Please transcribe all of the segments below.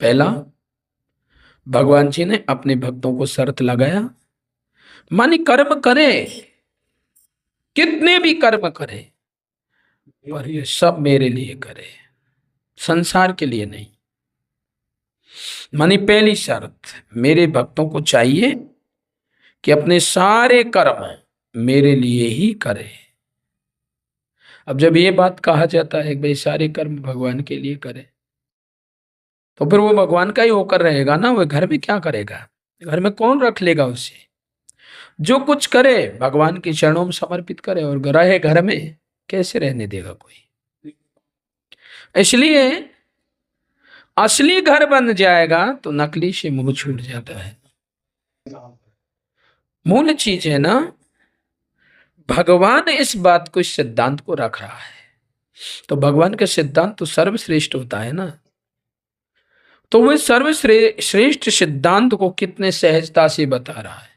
पहला, भगवान जी ने अपने भक्तों को शर्त लगाया, मानी कर्म करे, कितने भी कर्म करे, पर ये सब मेरे लिए करे, संसार के लिए नहीं। मानी पहली शर्त, मेरे भक्तों को चाहिए कि अपने सारे कर्म मेरे लिए ही करे। अब जब ये बात कहा जाता है कि भाई सारे कर्म भगवान के लिए करे, तो फिर वो भगवान का ही होकर रहेगा ना, वो घर में क्या करेगा, घर में कौन रख लेगा उसे। जो कुछ करे भगवान के चरणों में समर्पित करे, और रहे घर में, कैसे रहने देगा कोई। इसलिए असली घर बन जाएगा तो नकली से मुंह छूट जाता है। मूल चीज है ना, भगवान इस बात को, इस सिद्धांत को रख रहा है, तो भगवान का सिद्धांत तो सर्वश्रेष्ठ होता है ना। तो वह सर्वश्रेष्ठ सिद्धांत को कितने सहजता से बता रहा है।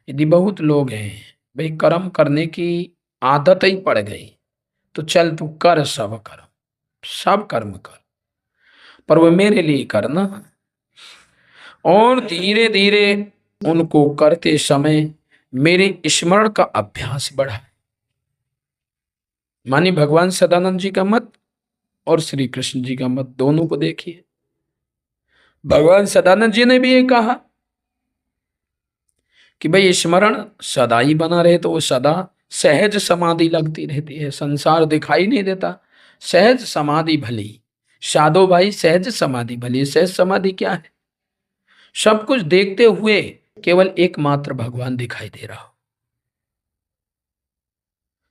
यदि बहुत लोग हैं भाई कर्म करने की आदत ही पड़ गई, तो चल तू कर सब कर्म, सब कर्म कर, पर वो मेरे लिए करना। और धीरे धीरे उनको करते समय मेरे स्मरण का अभ्यास बढ़ा। मानी भगवान सदानंद जी का मत और श्री कृष्ण जी का मत, दोनों को देखिए। भगवान सदानंद जी ने भी ये कहा कि भाई स्मरण सदा ही बना रहे, तो वो सदा सहज समाधि लगती रहती है, संसार दिखाई नहीं देता, सहज समाधि भली। साधो भाई सहज समाधि भली। सहज समाधि क्या है? सब कुछ देखते हुए केवल एकमात्र भगवान दिखाई दे रहा हो,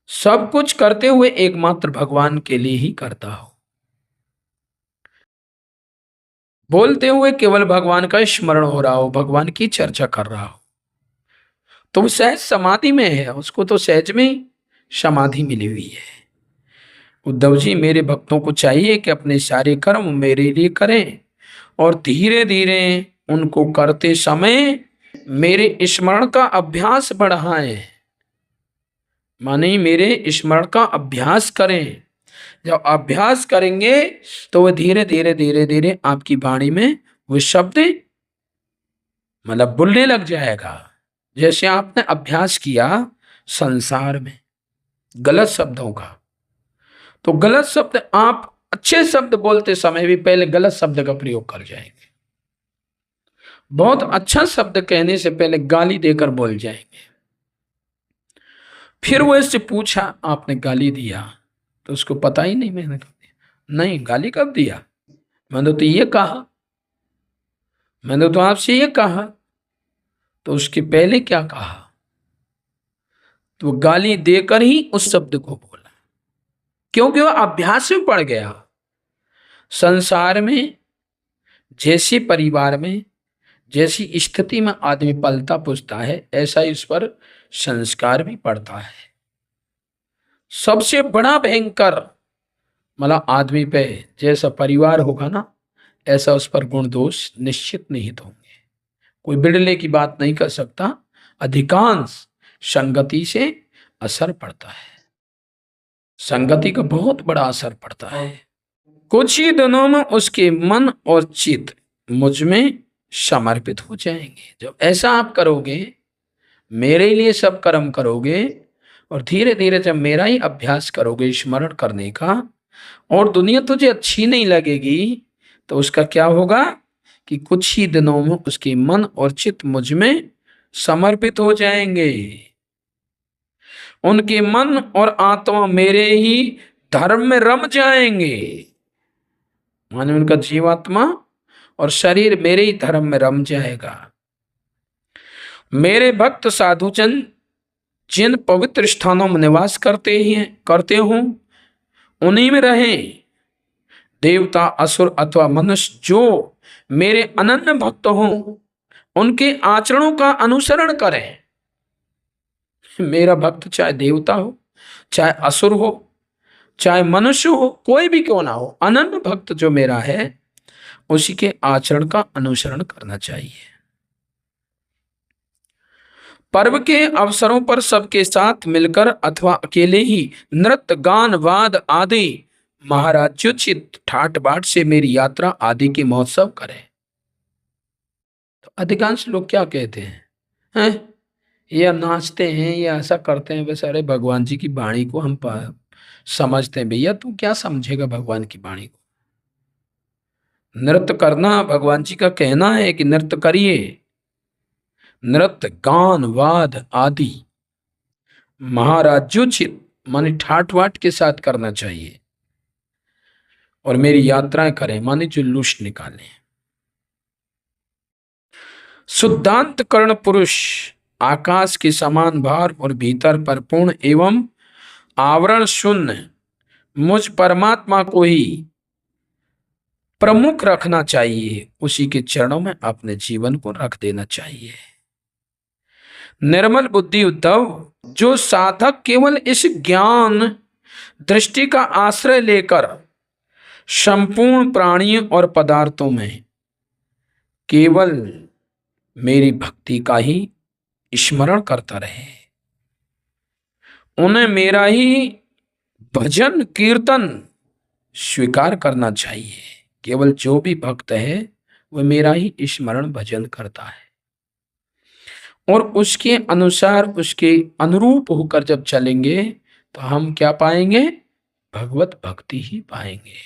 सब कुछ करते हुए एकमात्र भगवान के लिए ही करता हो, बोलते हुए केवल भगवान का स्मरण हो रहा हो, भगवान की चर्चा कर रहा हो, तो वो सहज समाधि में है, उसको तो सहज में ही समाधि मिली हुई है। उद्धव जी, मेरे भक्तों को चाहिए कि अपने सारे कर्म मेरे लिए करें, और धीरे धीरे उनको करते समय मेरे स्मरण का अभ्यास बढ़ाएं। माने मेरे स्मरण का अभ्यास करें। जब अभ्यास करेंगे तो वह धीरे धीरे धीरे धीरे आपकी वाणी में वो शब्द मतलब बोलने लग जाएगा। जैसे आपने अभ्यास किया संसार में गलत शब्दों का, तो गलत शब्द आप अच्छे शब्द बोलते समय भी पहले गलत शब्द का प्रयोग कर जाएंगे, बहुत अच्छा शब्द कहने से पहले गाली देकर बोल जाएंगे। फिर वो इससे पूछा, आपने गाली दिया? तो उसको पता ही नहीं मैंने कब दिया। नहीं, गाली कब दिया? मैंने तो ये कहा, मैंने तो आपसे ये कहा। तो उसके पहले क्या कहा? तो गाली देकर ही उस शब्द को बोला, क्योंकि वो अभ्यास में पड़ गया। संसार में जैसे परिवार में जैसी स्थिति में आदमी पलता पुसता है, ऐसा ही उस पर संस्कार भी पड़ता है। सबसे बड़ा भयंकर मतलब आदमी पे जैसा परिवार होगा ना, ऐसा उस पर गुण दोष निश्चित निहित होंगे। कोई बिड़ले की बात नहीं कर सकता, अधिकांश संगति से असर पड़ता है, संगति का बहुत बड़ा असर पड़ता है। कुछ ही दिनों में उसके मन और चित्त मुझ में समर्पित हो जाएंगे। जब ऐसा आप करोगे, मेरे लिए सब कर्म करोगे, और धीरे धीरे जब मेरा ही अभ्यास करोगे स्मरण करने का, और दुनिया तुझे अच्छी नहीं लगेगी, तो उसका क्या होगा कि कुछ ही दिनों में उसके मन और चित्त मुझ में समर्पित हो जाएंगे। उनके मन और आत्मा मेरे ही धर्म में रम जाएंगे। माने उनका जीवात्मा और शरीर मेरे ही धर्म में रम जाएगा। मेरे भक्त साधुजन जिन पवित्र स्थानों में निवास करते हों, उन्हीं में रहें। देवता, असुर अथवा मनुष्य जो मेरे अनन्य भक्त हों, उनके आचरणों का अनुसरण करें। मेरा भक्त चाहे देवता हो, चाहे असुर हो, चाहे मनुष्य हो, कोई भी क्यों ना हो, अनन्य भक्त जो मेरा है, उसी के आचरण का अनुसरण करना चाहिए। पर्व के अवसरों पर सबके साथ मिलकर अथवा अकेले ही नृत्य, गान, वाद आदि महाराज्योचित ठाट बाट से मेरी यात्रा आदि के महोत्सव करें। तो अधिकांश लोग क्या कहते हैं, या नाचते हैं या ऐसा करते हैं, बस अरे भगवान जी की वाणी को हम समझते हैं। भैया तू क्या समझेगा भगवान की वाणी को? नृत्य करना, भगवान जी का कहना है कि नृत्य करिए। नृत्य गान वाद आदि महाराज्योचित माने ठाट वाट के साथ करना चाहिए, और मेरी यात्राएं करें माने जुलूस निकालें। शुद्धांत कर्ण पुरुष आकाश के समान भार और भीतर परिपूर्ण एवं आवरण शून्य मुझ परमात्मा को ही प्रमुख रखना चाहिए, उसी के चरणों में अपने जीवन को रख देना चाहिए। निर्मल बुद्धि उद्धव, जो साधक केवल इस ज्ञान दृष्टि का आश्रय लेकर संपूर्ण प्राणियों और पदार्थों में केवल मेरी भक्ति का ही स्मरण करता रहे, उन्हें मेरा ही भजन कीर्तन स्वीकार करना चाहिए। केवल जो भी भक्त है वह मेरा ही स्मरण भजन करता है, और उसके अनुसार उसके अनुरूप होकर जब चलेंगे तो हम क्या पाएंगे? भगवत भक्ति ही पाएंगे।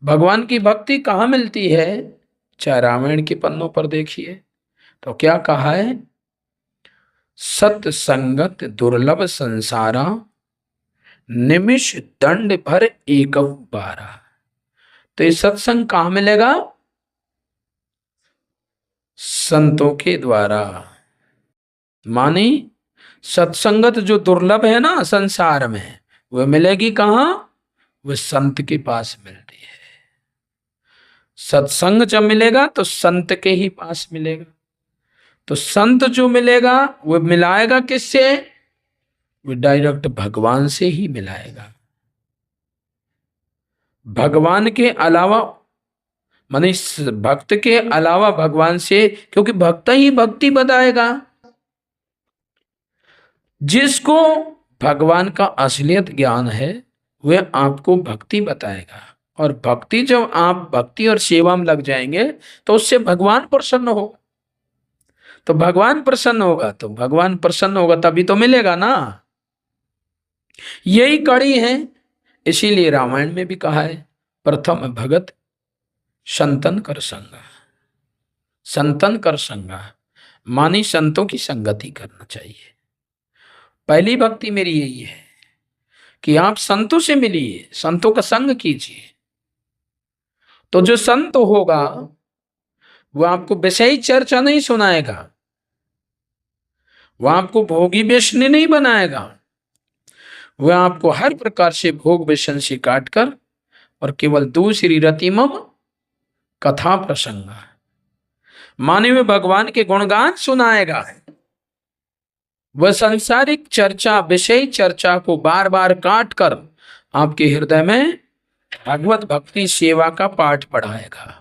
भगवान की भक्ति कहाँ मिलती है? चाहे रामायण के पन्नों पर देखिए तो क्या कहा है? सत्संगत दुर्लभ संसारा, निमिष दंड भर एक बारा। तो ये सत्संग कहाँ मिलेगा? संतों के द्वारा। मानी सत्संगत जो दुर्लभ है ना संसार में, वह मिलेगी कहाँ? वह संत के पास मिलती है। सत्संग जब मिलेगा तो संत के ही पास मिलेगा। तो संत जो मिलेगा वह मिलाएगा किससे? वह डायरेक्ट भगवान से ही मिलाएगा। भगवान के अलावा माने भक्त के अलावा भगवान से, क्योंकि भक्त ही भक्ति बताएगा। जिसको भगवान का असलियत ज्ञान है वह आपको भक्ति बताएगा, और भक्ति जब आप भक्ति और सेवा में लग जाएंगे तो उससे भगवान प्रसन्न होगा। तो भगवान प्रसन्न होगा तो भगवान प्रसन्न होगा तभी तो मिलेगा ना। यही कड़ी है। इसीलिए रामायण में भी कहा है, प्रथम भगत संतन कर संगा। संतन कर संगा मानी संतों की संगति करना चाहिए। पहली भक्ति मेरी यही है कि आप संतों से मिलिए, संतों का संग कीजिए। तो जो संत होगा वह आपको विषयी चर्चा नहीं सुनाएगा, वह आपको भोगी व्यसनी नहीं बनाएगा। वह आपको हर प्रकार से भोग व्यसन से काटकर और केवल दूसरी रतिमम कथा प्रसंग माने में भगवान के गुणगान सुनाएगा। वह सांसारिक चर्चा, विषय चर्चा को बार बार काट कर आपके हृदय में भगवत भक्ति सेवा का पाठ पढ़ाएगा।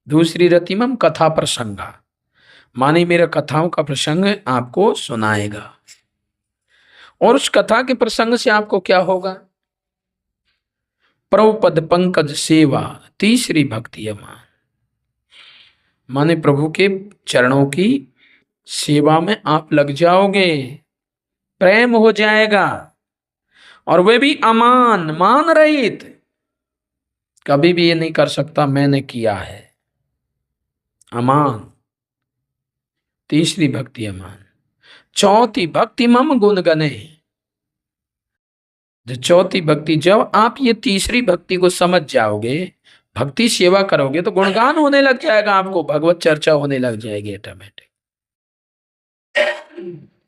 दूसरी रतिमम कथा प्रसंगा माने मेरे कथाओं का प्रसंग आपको सुनाएगा, और उस कथा के प्रसंग से आपको क्या होगा? प्रभु पद पंकज सेवा, तीसरी भक्ति अमान माने प्रभु के चरणों की सेवा में आप लग जाओगे, प्रेम हो जाएगा, और वे भी अमान, मान रहित। कभी भी ये नहीं कर सकता मैंने किया है, अमान। तीसरी भक्ति अमान। चौथी भक्ति मम गुण गने। जो चौथी भक्ति, जब आप ये तीसरी भक्ति को समझ जाओगे, भक्ति सेवा करोगे तो गुणगान होने लग जाएगा, आपको भगवत चर्चा होने लग जाएगी।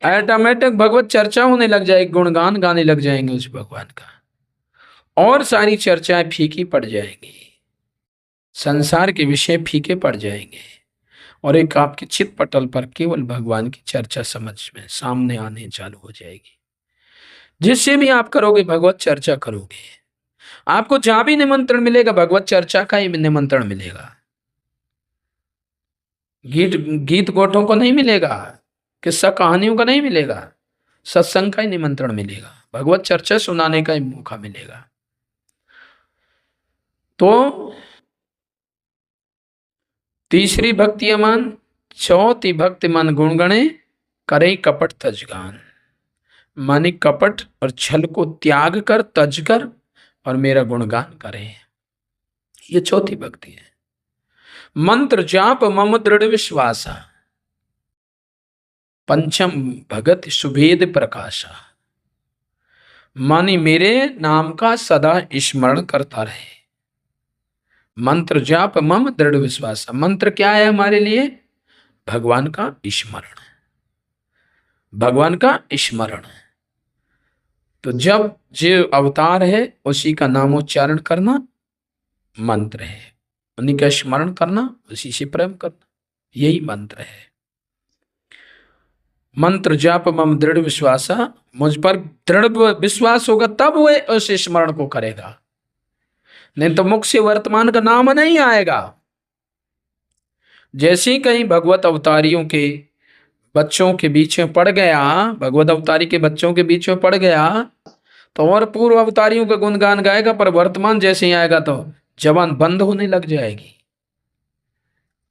ऑटोमेटिक भगवत चर्चा होने लग जाएगी, गुणगान गाने लग जाएंगे उस भगवान का, और सारी चर्चाएं फीकी पड़ जाएंगी, संसार के विषय फीके पड़ जाएंगे, और एक आपके चित पटल पर केवल भगवान की चर्चा समझ में सामने आने चालू हो जाएगी। जिससे भी आप करोगे भगवत चर्चा करोगे, आपको जहां भी निमंत्रण मिलेगा भगवत चर्चा का ही निमंत्रण मिलेगा। गीत गोठों को नहीं मिलेगा, किस्सा कहानियों का नहीं मिलेगा, सत्संग का ही निमंत्रण मिलेगा, भगवत चर्चा सुनाने का ही मौका मिलेगा। तो तीसरी भक्ति अमान, चौथी भक्ति मन गुणगणे, करे कपट तजगान। माने कपट और छल को त्याग कर, तज कर और मेरा गुणगान करें, ये चौथी भक्ति है। मंत्र जाप मम दृढ़ विश्वासा, पंचम भगत सुभेद प्रकाशा। मानी मेरे नाम का सदा स्मरण करता रहे। मंत्र जाप मम दृढ़ विश्वास। मंत्र क्या है हमारे लिए? भगवान का स्मरण, भगवान का स्मरण। तो जब जो अवतार है उसी का नामोच्चारण करना मंत्र है, उन्हीं का स्मरण करना, उसी से प्रेम करना, यही मंत्र है। मंत्र जाप मम दृढ़ विश्वासा, मुझ पर दृढ़ विश्वास होगा तब वह उस स्मरण को करेगा, नहीं तो मुख से वर्तमान का नाम नहीं आएगा। जैसे ही कहीं भगवत अवतारियों के बच्चों के बीच में पड़ गया, भगवत अवतारी के बच्चों के बीच में पड़ गया, तो और पूर्व अवतारियों का गुणगान गाएगा, पर वर्तमान जैसे ही आएगा तो जबान बंद होने लग जाएगी।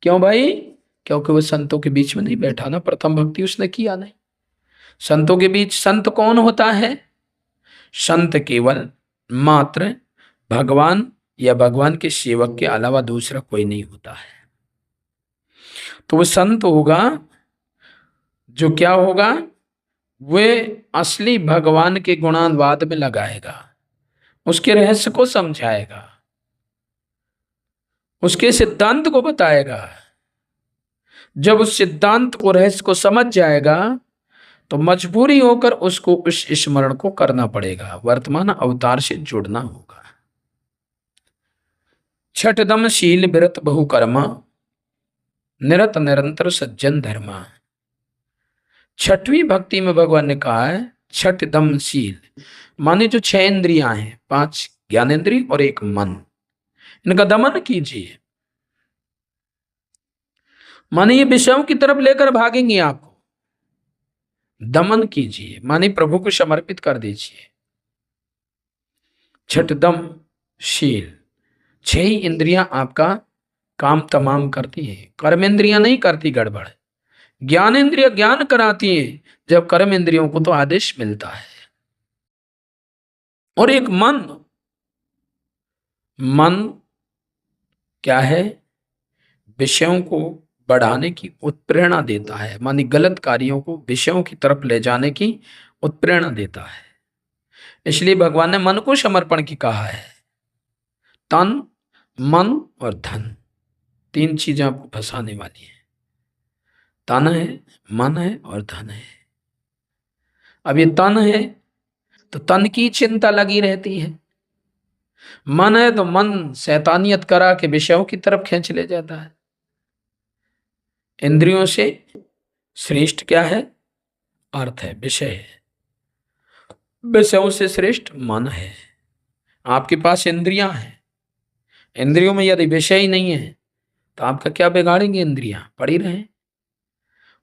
क्यों भाई? क्योंकि वो संतों के बीच में नहीं बैठा ना, प्रथम भक्ति उसने किया नहीं। संतों के बीच संत कौन होता है? संत केवल मात्र भगवान या भगवान के सेवक के अलावा दूसरा कोई नहीं होता है। तो वो संत होगा जो क्या होगा, वे असली भगवान के गुणानुवाद में लगाएगा, उसके रहस्य को समझाएगा, उसके सिद्धांत को बताएगा। जब उस सिद्धांत को, रहस्य को समझ जाएगा तो मजबूरी होकर उसको उस स्मरण को करना पड़ेगा, वर्तमान अवतार से जुड़ना होगा। छठदम शील विरत बहुकर्मा, निरत निरंतर सज्जन धर्मा। छठवीं भक्ति में भगवान ने कहा है छठदम शील, माने जो 6 इंद्रियां हैं, 5 ज्ञानेन्द्रिय और 1 मन, इनका दमन कीजिए। माने ये विषयों की तरफ लेकर भागेंगे आपको, दमन कीजिए, माने प्रभु को समर्पित कर दीजिए। छठदम शील, 6 इंद्रियां आपका काम तमाम करती हैं, कर्म इंद्रियां नहीं करती गड़बड़। ज्ञान इंद्रिय ज्ञान कराती है, जब कर्म इंद्रियों को तो आदेश मिलता है। और एक मन, मन क्या है? विषयों को बढ़ाने की उत्प्रेरणा देता है, मानी गलत कार्यों को विषयों की तरफ ले जाने की उत्प्रेरणा देता है। इसलिए भगवान ने मन को समर्पण की कहा है। तन, मन और धन, 3 चीजें आपको फंसाने वाली है। तन है, मन है और धन है। अब ये तन है तो तन की चिंता लगी रहती है, मन है तो मन शैतानियत करा के विषयों की तरफ खींच ले जाता है। इंद्रियों से श्रेष्ठ क्या है? अर्थ है, विषय है। विषयों से श्रेष्ठ मन है। आपके पास इंद्रियां हैं, इंद्रियों में यदि विषय ही नहीं है तो आपका क्या बिगाड़ेंगे? इंद्रियां पड़ी रहें।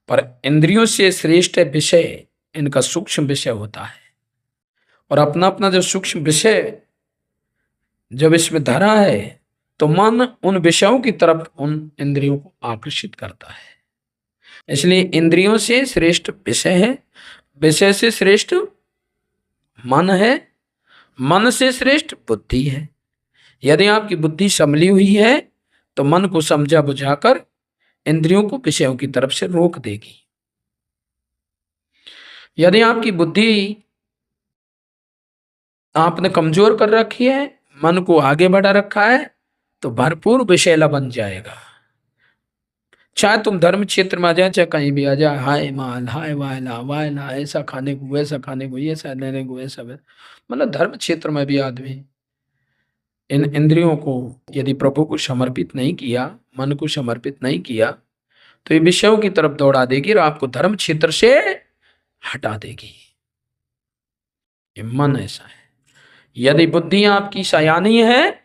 पर इंद्रियों से श्रेष्ठ है विषय, इनका सूक्ष्म विषय होता है, और अपना अपना जो सूक्ष्म विषय जब इसमें धरा है तो मन उन विषयों की तरफ उन इंद्रियों को आकर्षित करता है। इसलिए इंद्रियों से श्रेष्ठ विषय है, विषय से श्रेष्ठ मन है, मन से श्रेष्ठ बुद्धि है। यदि आपकी बुद्धि संभली हुई है तो मन को समझा बुझाकर इंद्रियों को विषयों की तरफ से रोक देगी। यदि आपकी बुद्धि आपने कमजोर कर रखी है, मन को आगे बढ़ा रखा है, तो भरपूर विषैला बन जाएगा। चाहे तुम धर्म क्षेत्र में आ जाए, चाहे कहीं भी आ जाए, हाय माल, हाय वायला वायला, ऐसा खाने को, वैसा खाने को, ये ऐसा लेने को, ऐसा, मतलब धर्म क्षेत्र में भी आदमी इन इंद्रियों को यदि प्रभु को समर्पित नहीं किया, मन को समर्पित नहीं किया, तो ये विषयों की तरफ दौड़ा देगी और आपको धर्म क्षेत्र से हटा देगी। ये मन ऐसा है। यदि बुद्धि आपकी सयानी है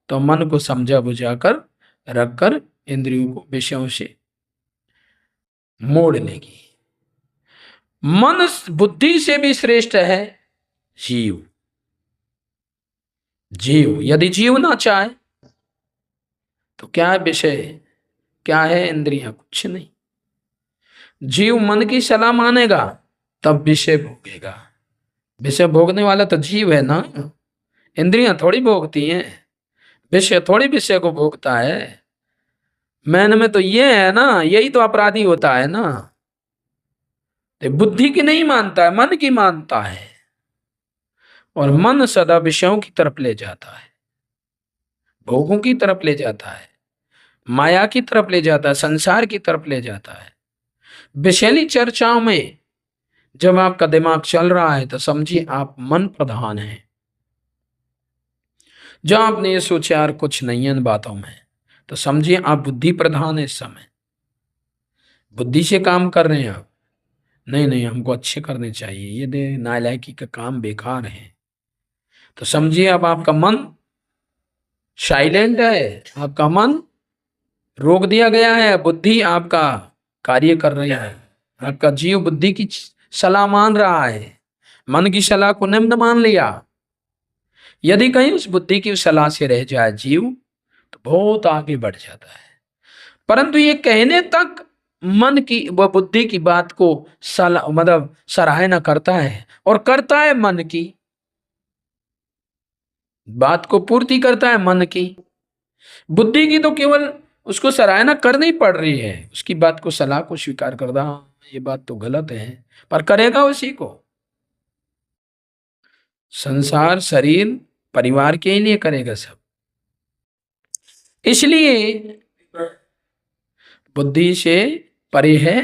तो मन को समझा बुझाकर रखकर इंद्रियों को विषयों से मोड़ लेगी। मन बुद्धि से भी श्रेष्ठ है जीव। जीव यदि जीव ना चाहे क्या विषय, क्या है इंद्रियां? कुछ नहीं। जीव मन की सलाह मानेगा तब विषय भोगेगा। विषय भोगने वाला तो जीव है ना, इंद्रियां थोड़ी भोगती हैं, विषय थोड़ी विषय को भोगता है। मैन में तो ये है ना, यही तो अपराधी होता है ना, तो बुद्धि की नहीं मानता है, मन की मानता है। और मन सदा विषयों की तरफ ले जाता है, भोगों की तरफ ले जाता है, माया की तरफ ले जाता है, संसार की तरफ ले जाता है। विषैली चर्चाओं में जब आपका दिमाग चल रहा है तो समझिए आप मन प्रधान हैं। जब आपने ये सोचा यार कुछ नहीं है इन बातों में, तो समझिए आप बुद्धि प्रधान है। इस समय बुद्धि से काम कर रहे हैं आप, नहीं नहीं हमको अच्छे करने चाहिए, ये दे नालायकी का काम बेकार है, तो समझिए अब आपका मन साइलेंट है, आपका मन रोक दिया गया है, बुद्धि आपका कार्य कर रही है। आपका जीव बुद्धि की सलाह मान रहा है, मन की सलाह को निम्न मान लिया। यदि कहीं उस बुद्धि की सलाह से रह जाए जीव तो बहुत आगे बढ़ जाता है। परंतु ये कहने तक मन की व बुद्धि की बात को सलाह मतलब सराहना करता है, और करता है मन की बात को पूर्ति करता है मन की। बुद्धि की तो केवल उसको सराहना करनी पड़ रही है, उसकी बात को सलाह को स्वीकार करना, ये बात तो गलत है, पर करेगा उसी को। संसार शरीर परिवार के ही लिए करेगा सब। इसलिए बुद्धि से परे है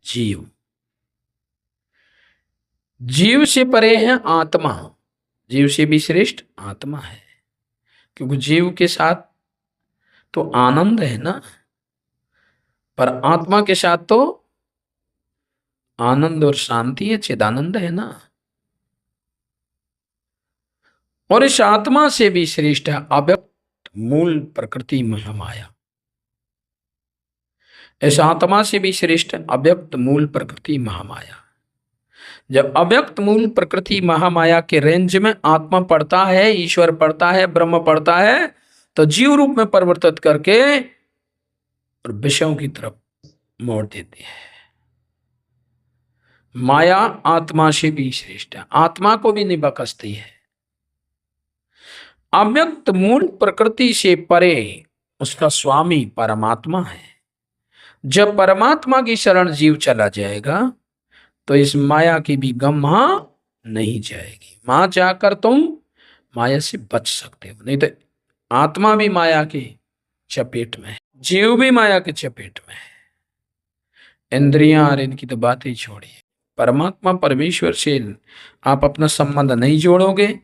जीव, जीव से परे है आत्मा, जीव से भी श्रेष्ठ आत्मा है। क्योंकि जीव के साथ तो आनंद है ना, पर आत्मा के साथ तो आनंद और शांति है, चिदानंद है ना। और इस आत्मा से भी श्रेष्ठ है अव्यक्त मूल प्रकृति महामाया। इस आत्मा से भी श्रेष्ठ अव्यक्त मूल प्रकृति महामाया। जब अव्यक्त मूल प्रकृति महामाया के रेंज में आत्मा पड़ता है, ईश्वर पड़ता है, ब्रह्म पड़ता है, तो जीव रूप में परिवर्तित करके और विषयों की तरफ मोड़ देती है। माया आत्मा से भी श्रेष्ठ है, आत्मा को भी नहीं बकसती है। अव्यक्त मूल प्रकृति से परे उसका स्वामी परमात्मा है। जब परमात्मा की शरण जीव चला जाएगा तो इस माया की भी गम्हा नहीं जाएगी। वहां जाकर तुम माया से बच सकते हो, नहीं तो आत्मा भी माया की चपेट में है, जीव भी माया के चपेट में है। इंद्रियां और इनकी तो बात ही छोड़िए, परमात्मा परमेश्वर से आप अपना संबंध नहीं जोड़ोगे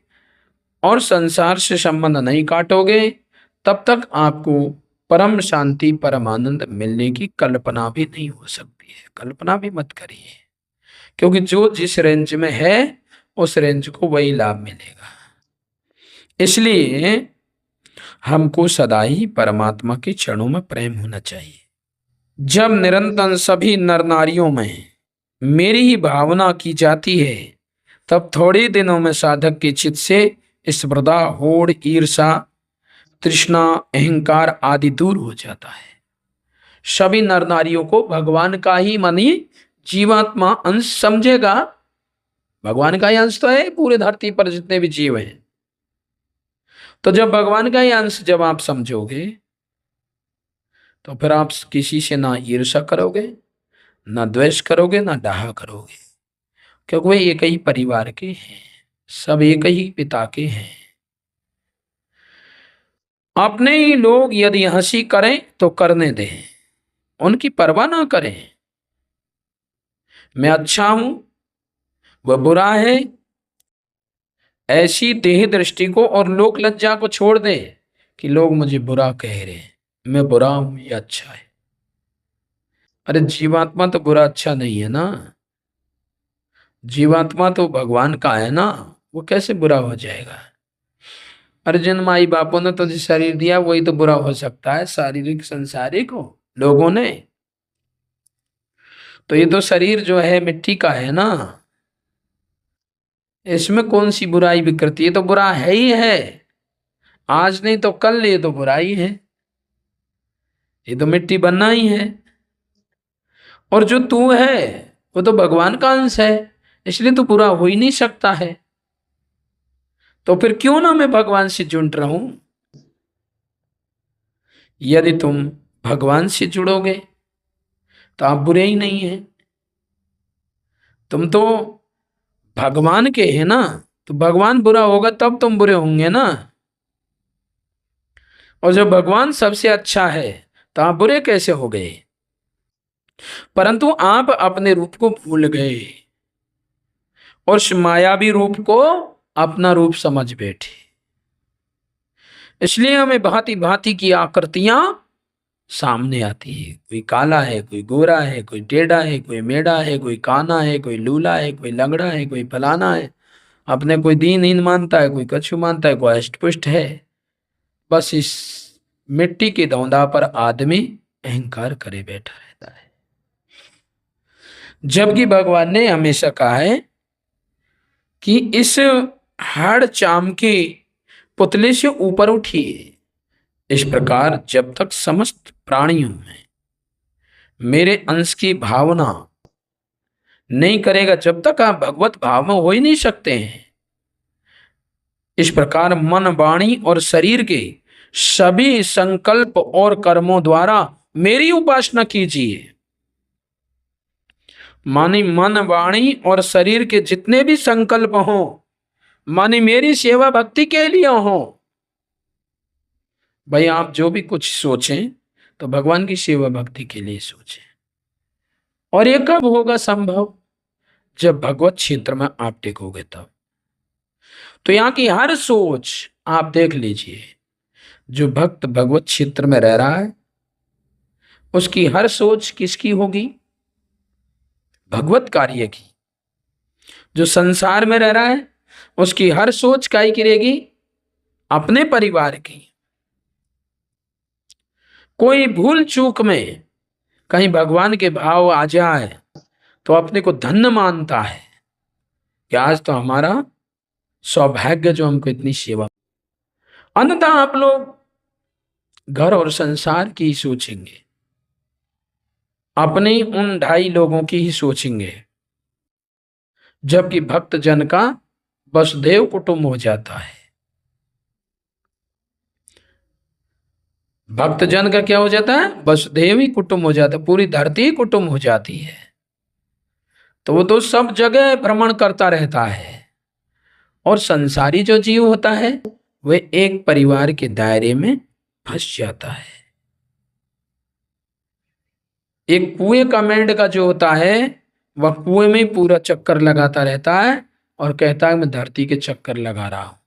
और संसार से संबंध नहीं काटोगे, तब तक आपको परम शांति परम आनंद मिलने की कल्पना भी नहीं हो सकती है। कल्पना भी मत करिए, क्योंकि जो जिस रेंज में है उस रेंज को वही लाभ मिलेगा। इसलिए हमको सदा ही परमात्मा के चरणों में प्रेम होना चाहिए। जब निरंतर सभी नर नारियों में मेरी ही भावना की जाती है, तब थोड़े दिनों में साधक के चित्त से स्पर्धा, होड़, ईर्षा, तृष्णा, अहंकार आदि दूर हो जाता है। सभी नर नारियों को भगवान का ही मानी जीवात्मा अंश समझेगा। भगवान का ही अंश तो है पूरे धरती पर जितने भी जीव हैं। तो जब भगवान का ही अंश जब आप समझोगे तो फिर आप किसी से ना ईर्षा करोगे, ना द्वेष करोगे, ना डाह करोगे, क्योंकि वे एक ही परिवार के हैं, सब एक ही पिता के हैं। अपने ही लोग यदि हंसी करें तो करने दें, उनकी परवाह ना करें। मैं अच्छा हूं वह बुरा है, ऐसी देह दृष्टि को और लोक लज्जा को छोड़ दे कि लोग मुझे बुरा कह रहे हैं, मैं बुरा हूं ये अच्छा है। अरे जीवात्मा तो बुरा अच्छा नहीं है ना, जीवात्मा तो भगवान का है ना, वो कैसे बुरा हो जाएगा। अरे जिन माई बापों ने तुझे शरीर दिया वही तो बुरा हो सकता है, शारीरिक संसारिक हो लोगों ने। तो ये तो शरीर जो है मिट्टी का है ना, इसमें कौन सी बुराई विकृति, ये तो बुरा है ही है, आज नहीं तो कल ये तो बुराई है। ये तो मिट्टी बनना ही है। और जो तू है वो तो भगवान का अंश है, इसलिए तो पूरा हो ही नहीं सकता है। तो फिर क्यों ना मैं भगवान से जुड़ रहा हूं। यदि तुम भगवान से जुड़ोगे तो आप बुरे ही नहीं हैं। तुम तो भगवान के हैं ना, तो भगवान बुरा होगा तब तुम बुरे होंगे ना। और जब भगवान सबसे अच्छा है तो आप बुरे कैसे हो गए। परंतु आप अपने रूप को भूल गए और उस मायावी रूप को अपना रूप समझ बैठे। इसलिए हमें भांति भांति की आकृतियां सामने आती है। कोई काला है, कोई गोरा है, कोई टेढ़ा है, कोई मेढ़ा है, कोई काना है, कोई लूला है, कोई लंगड़ा है, कोई फलाना है। अपने कोई दीनहीन मानता है, कोई कछु मानता है, कोई अष्टपुष्ट है। बस इस मिट्टी की दौंदा पर आदमी अहंकार करे बैठा रहता है। जबकि भगवान ने हमेशा कहा है कि इस हाड़ चाम के पुतले से ऊपर उठिए। इस प्रकार जब तक समस्त प्राणियों में मेरे अंश की भावना नहीं करेगा, जब तक आप भगवत भाव में हो ही नहीं सकते हैं। इस प्रकार मन, वाणी और शरीर के सभी संकल्प और कर्मों द्वारा मेरी उपासना कीजिए। मानी मन, वाणी और शरीर के जितने भी संकल्प हों, मानी मेरी सेवा भक्ति के लिए हों। भाई आप जो भी कुछ सोचें तो भगवान की सेवा भक्ति के लिए सोचें। और ये कब होगा संभव, जब भगवत क्षेत्र में आप टिकोगे तब। तो यहाँ की हर सोच आप देख लीजिए, जो भक्त भगवत क्षेत्र में रह रहा है उसकी हर सोच किसकी होगी, भगवत कार्य की। जो संसार में रह रहा है उसकी हर सोच काई की रहेगी, अपने परिवार की। कोई भूल चूक में कहीं भगवान के भाव आ जाए तो अपने को धन्य मानता है कि आज तो हमारा सौभाग्य जो हमको इतनी सेवा। अन्यथा आप लोग घर और संसार की ही सोचेंगे, अपने उन 2.5 लोगों की ही सोचेंगे। जबकि भक्त जन का वसुदेव कुटुंब हो जाता है। भक्त जन का क्या हो जाता है, वसुदेव ही कुटुंब हो जाता है, पूरी धरती ही कुटुंब हो जाती है। तो वो तो सब जगह भ्रमण करता रहता है। और संसारी जो जीव होता है वह एक परिवार के दायरे में फंस जाता है। एक कुएं का मेंढका जो होता है वह कुएं में ही पूरा चक्कर लगाता रहता है और कहता है मैं धरती के चक्कर लगा रहा हूं।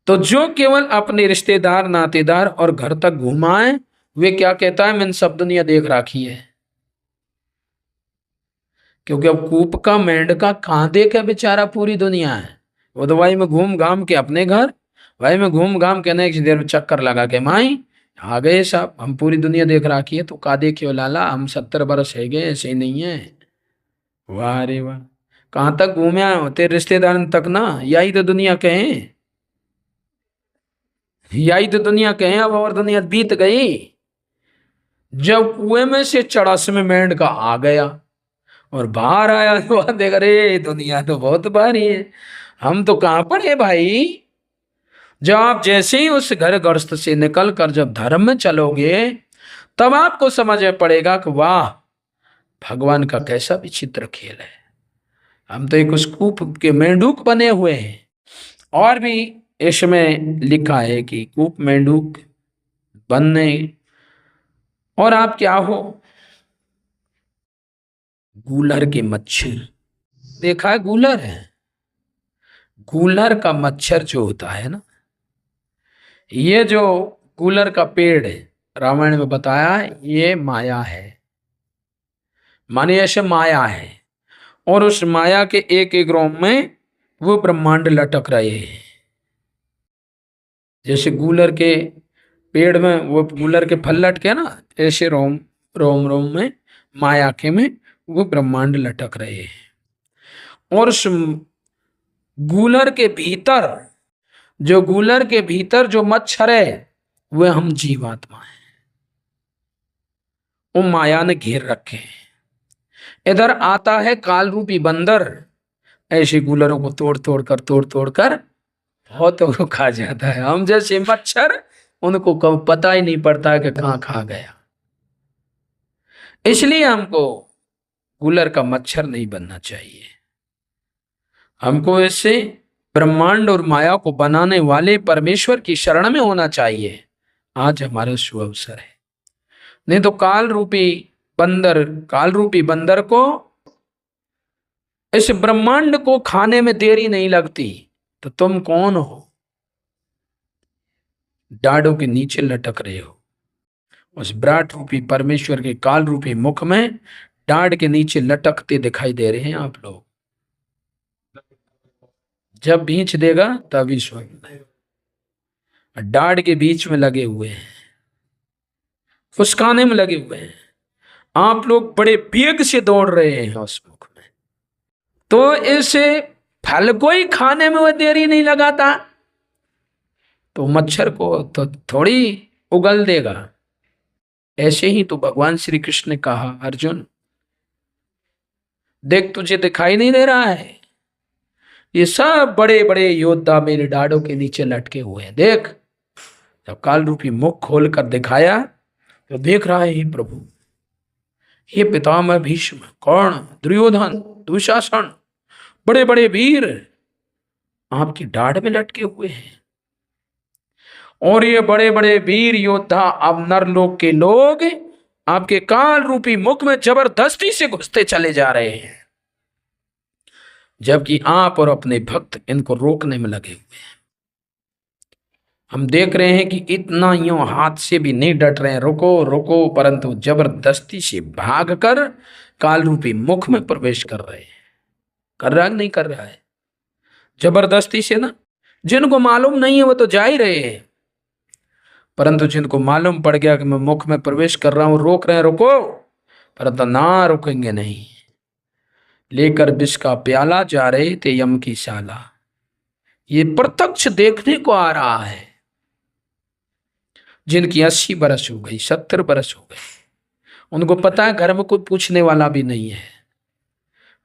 तो जो केवल अपने रिश्तेदार, नातेदार और घर तक घुमाए, वे क्या कहता है, मैंने सब दुनिया देख रखी है। क्योंकि अब कूप का मेंढका कहां देखे बेचारा पूरी दुनिया है। वो तो भाई में घूम घाम के अपने घर, भाई में घूम घाम के नेक्स्ट देर में चक्कर लगा के माई आ गए साहब, हम पूरी दुनिया देख रखी है। तो का देखियो लाला, हम 70 बरस है गए, ऐसे ही नहीं है। वाह रे वाह, कहां तक घूमे आए हो, तेरे रिश्तेदार तक ना, यही तो दुनिया कहें, यही तो दुनिया कहें। अब और दुनिया बीत गई। जब कुएं में से चड़ास में मेंढका आ गया और बाहर आया तो देख रहे दुनिया तो बहुत भारी है, हम तो कहां पड़े भाई। जब आप जैसे ही उस घर ग्रस्त से निकल कर जब धर्म में चलोगे तब आपको समझ में पड़ेगा कि वाह, भगवान का कैसा विचित्र खेल है। हम तो एक उस कूप के मेंढूक बने हुए हैं। और भी इसमें लिखा है कि कूप मेंढूक बनने और आप क्या हो, गूलर के मच्छर। देखा है गूलर है, गूलर का मच्छर जो होता है ना, ये जो गूलर का पेड़ है रामायण में बताया है, ये माया है। माने ऐसे माया है और उस माया के एक एक रोम में वो ब्रह्मांड लटक रहे हैं। जैसे गूलर के पेड़ में वो गूलर के फल लटके ना, ऐसे रोम रोम रोम में माया के में वो ब्रह्मांड लटक रहे हैं। और उस गूलर के भीतर जो मच्छर है वे हम जीवात्मा हैं। वो माया ने घेर रखे हैं। इधर आता है काल रूपी बंदर, ऐसे कूलरों को तोड़ तोड़ कर बहुतों को खा जाता है। हम जैसे मच्छर उनको पता ही नहीं पड़ता कि कहाँ खा गया। इसलिए हमको कूलर का मच्छर नहीं बनना चाहिए। हमको इससे ब्रह्मांड और माया को बनाने वाले परमेश्वर की शरण में होना चाहिए। आज हमारा शुभ अवसर है। नहीं तो काल रूपी बंदर को, इस ब्रह्मांड को खाने में देरी नहीं लगती। तो तुम कौन हो? डाड़ों के नीचे लटक रहे हो। उस विराट रूपी परमेश्वर के काल रूपी मुख में डाड़ के नीचे लटकते दिखाई दे रहे हैं आप लोग। जब भींच देगा तभी स्वयं डाड़ के बीच में लगे हुए हैं, फुसकाने में लगे हुए हैं। आप लोग बड़े वेग से दौड़ रहे हैं उस मुख में। तो इसे फल को ही खाने में वह देरी नहीं लगाता तो मच्छर को तो थोड़ी उगल देगा। ऐसे ही तो भगवान श्री कृष्ण ने कहा, अर्जुन देख तुझे दिखाई नहीं दे रहा है, ये सब बड़े बड़े योद्धा मेरे डाड़ों के नीचे लटके हुए हैं। देख, जब काल रूपी मुख खोल कर दिखाया तो देख रहा है, ही प्रभु ये पितामह भीष्म, कर्ण, दुर्योधन, दुशासन, बड़े बड़े वीर आपकी डाढ़ में लटके हुए हैं। और ये बड़े बड़े वीर योद्धा अब नरलोक के लोग आपके काल रूपी मुख में जबरदस्ती से घुसते चले जा रहे हैं, जबकि आप और अपने भक्त इनको रोकने में लगे हुए हैं। हम देख रहे हैं कि इतना यूं हाथ से भी नहीं डट रहे हैं, रुको रुको, परंतु जबरदस्ती से भागकर काल रूपी मुख में प्रवेश कर रहे हैं। कर रहा नहीं कर रहा है? जबरदस्ती से ना। जिनको मालूम नहीं है वो तो जा ही रहे हैं, परंतु जिनको मालूम पड़ गया कि मैं मुख में प्रवेश कर रहा हूं, रोक रहे हैं, रुको, परंतु ना रुकेंगे नहीं। लेकर विष का प्याला जा रहे थे यम की शाला। ये प्रत्यक्ष देखने को आ रहा है। जिनकी 80 बरस हो गई, 70 बरस हो गए, उनको पता है घर में कोई पूछने वाला भी नहीं है,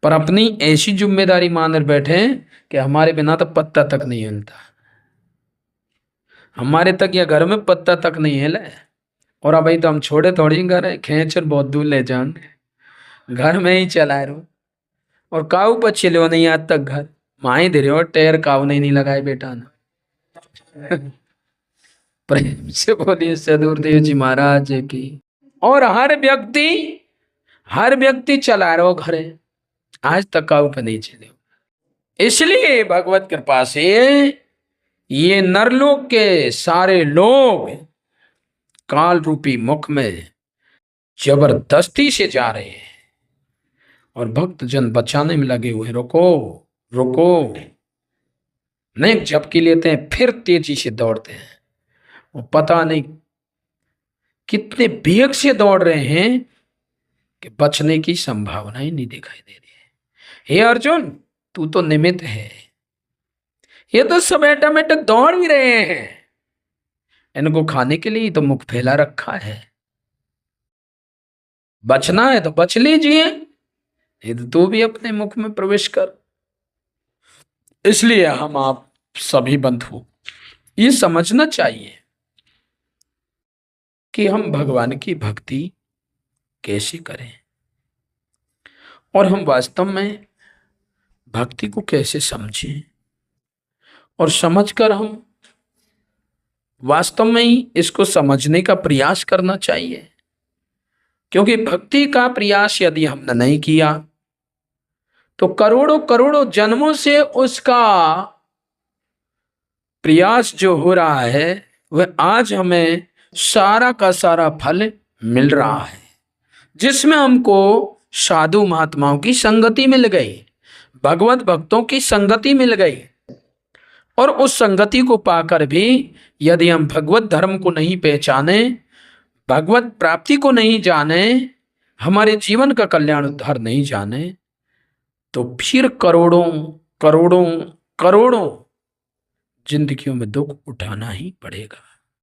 पर अपनी ऐसी जिम्मेदारी मान बैठे हैं कि हमारे बिना तो पत्ता तक नहीं हिलता, हमारे तक या घर में पत्ता तक नहीं हिले। और अब तो हम छोड़े थोड़ी घर है, खेचर बहुत दूर ले जान, घर में ही चलाए रहो। और काऊ पर चिलो नहीं आज तक घर माही दे रहे हो, टेर काऊ नहीं लगाए बेटा ना। प्रेम से बोलिए सदगुरुदेव जी महाराज की। और हर व्यक्ति चला रहा हो घरे, आज तक काऊ पर नहीं चले। इसलिए भगवत कृपा से ये नरलोक के सारे लोग काल रूपी मुख में जबरदस्ती से जा रहे हैं और भक्त जन बचाने में लगे हुए। रुको रुको, नहीं झपकी लेते हैं, फिर तेजी से दौड़ते हैं। वो पता नहीं कितने वेग से दौड़ रहे हैं कि बचने की संभावना ही नहीं दिखाई दे रही है। हे अर्जुन, तू तो निमित्त है, ये तो सब ऑटोमेटिक दौड़ भी रहे हैं। इनको खाने के लिए तो मुख फैला रखा है। बचना है तो बच लीजिए, नहीं तो तू भी अपने मुख में प्रवेश कर। इसलिए हम आप सभी बंधु ये समझना चाहिए कि हम भगवान की भक्ति कैसे करें और हम वास्तव में भक्ति को कैसे समझें, और समझकर हम वास्तव में ही इसको समझने का प्रयास करना चाहिए। क्योंकि भक्ति का प्रयास यदि हमने नहीं किया तो करोड़ों करोड़ों जन्मों से उसका प्रयास जो हो रहा है वह आज हमें सारा का सारा फल मिल रहा है, जिसमें हमको साधु महात्माओं की संगति मिल गई, भगवत भक्तों की संगति मिल गई। और उस संगति को पाकर भी यदि हम भगवत धर्म को नहीं पहचाने, भगवत प्राप्ति को नहीं जाने, हमारे जीवन का कल्याण उद्धार नहीं जाने, तो फिर करोड़ों करोड़ों करोड़ों जिंदगियों में दुख उठाना ही पड़ेगा।